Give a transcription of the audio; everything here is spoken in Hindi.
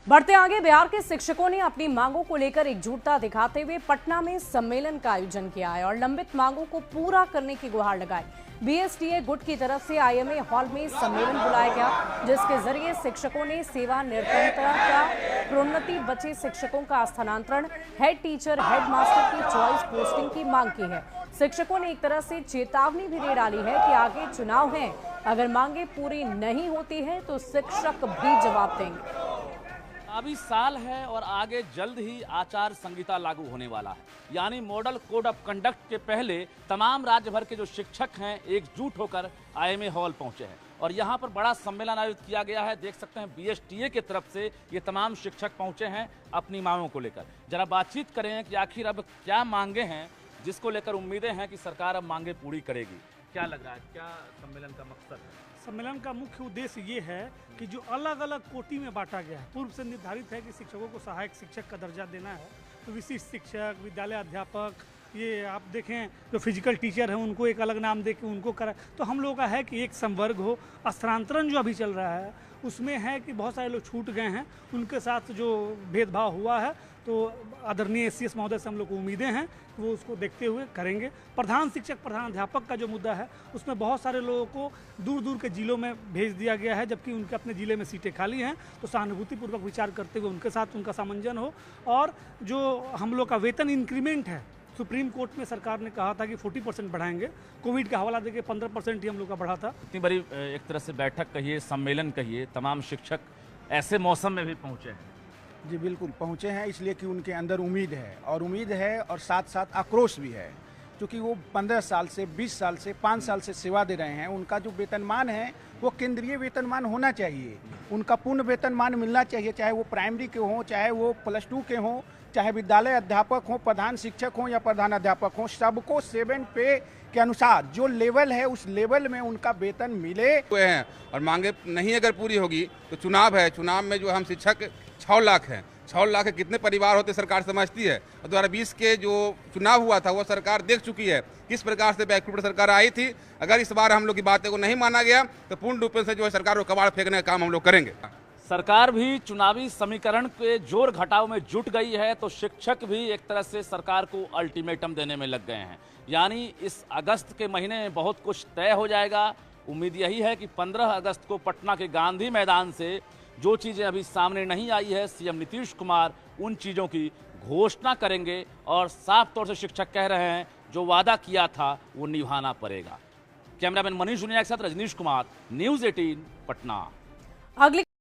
बढ़ते आगे, बिहार के शिक्षकों ने अपनी मांगों को लेकर एकजुटता दिखाते हुए पटना में सम्मेलन का आयोजन किया है और लंबित मांगों को पूरा करने की गुहार लगाई। बीएसटीए गुट की तरफ से आईएमए हॉल में सम्मेलन बुलाया गया, जिसके जरिए शिक्षकों ने सेवा निरंतरता, प्रोन्नति, बचे शिक्षकों का स्थानांतरण, हेड टीचर, हेड मास्टर की चॉइस पोस्टिंग की मांग की है। शिक्षकों ने एक तरह से चेतावनी भी दे डाली है कि आगे चुनाव है, अगर मांगे पूरी नहीं होती है तो शिक्षक भी जवाब देंगे। अभी साल है और आगे जल्द ही आचार संहिता लागू होने वाला है, यानी मॉडल कोड ऑफ कंडक्ट के पहले तमाम राज्य भर के जो शिक्षक हैं एकजुट होकर आईएमए हॉल पहुंचे हैं और यहां पर बड़ा सम्मेलन आयोजित किया गया है। देख सकते हैं बीएसटीए की तरफ से ये तमाम शिक्षक पहुंचे हैं अपनी मांगों को लेकर। जरा बातचीत करें कि आखिर अब क्या मांगे हैं जिसको लेकर उम्मीदें हैं कि सरकार अब मांगे पूरी करेगी। क्या लग रहा है, क्या सम्मेलन का मकसद है? सम्मेलन का मुख्य उद्देश्य ये है कि जो अलग अलग कोटि में बांटा गया है, पूर्व से निर्धारित है कि शिक्षकों को सहायक शिक्षक का दर्जा देना है, तो विशिष्ट शिक्षक, विद्यालय अध्यापक, ये आप देखें जो फिजिकल टीचर हैं उनको एक अलग नाम दे के उनको करा, तो हम लोगों का है कि एक संवर्ग हो। स्थानांतरण जो अभी चल रहा है उसमें है कि बहुत सारे लोग छूट गए हैं, उनके साथ जो भेदभाव हुआ है तो आदरणीय एससीएस महोदय से हम लोग को उम्मीदें हैं कि वो उसको देखते हुए करेंगे। प्रधान शिक्षक, प्रधान अध्यापक का जो मुद्दा है उसमें बहुत सारे लोगों को दूर दूर के जिलों में भेज दिया गया है, जबकि उनके अपने ज़िले में सीटें खाली हैं, तो सहानुभूतिपूर्वक विचार करते हुए उनके साथ उनका सामंजन हो। और जो हम लोग का वेतन इंक्रीमेंट है, सुप्रीम कोर्ट में सरकार ने कहा था कि 40% बढ़ाएंगे, कोविड का हवाला देके 15% ही हम लोग का बढ़ा था। इतनी बड़ी एक तरह से बैठक कहिए, सम्मेलन कहिए, तमाम शिक्षक ऐसे मौसम में भी पहुंचे हैं। जी बिल्कुल पहुँचे हैं, इसलिए कि उनके अंदर उम्मीद है और साथ साथ आक्रोश भी है, क्योंकि वो 15 साल से 20 साल से 5 साल से सेवा दे रहे हैं। उनका जो वेतनमान है वो केंद्रीय वेतनमान होना चाहिए, उनका पूर्ण वेतनमान मिलना चाहिए, चाहे वो प्राइमरी के हों, चाहे वो +2 के हों, चाहे विद्यालय अध्यापक हों, प्रधान शिक्षक हों या प्रधान अध्यापक हों, सबको 7 पे के अनुसार जो लेवल है उस लेवल में उनका वेतन मिले हुए हैं। और मांगे नहीं अगर पूरी होगी तो चुनाव है, चुनाव में जो हम शिक्षक 6 लाख हैं, 6 लाख के कितने परिवार होते सरकार समझती है। और 2020 के जो चुनाव हुआ था वो सरकार देख चुकी है किस प्रकार से बैकफुट सरकार आई थी। अगर इस बार हम लोग की बातें को नहीं माना गया तो पूर्ण रूप से जो है सरकार को कबाड़ फेंकने का काम हम लोग करेंगे। सरकार भी चुनावी समीकरण के जोर घटाव में जुट गई है, तो शिक्षक भी एक तरह से सरकार को अल्टीमेटम देने में लग गए हैं, यानी इस अगस्त के महीने में बहुत कुछ तय हो जाएगा। उम्मीद यही है कि 15 अगस्त को पटना के गांधी मैदान से जो चीज़ें अभी सामने नहीं आई है, सीएम नीतीश कुमार उन चीज़ों की घोषणा करेंगे और साफ तौर से शिक्षक कह रहे हैं जो वादा किया था वो निभाना पड़ेगा। कैमरामैन मनीष दुनिया के साथ रजनीश कुमार, न्यूज़ 18 पटना। अगली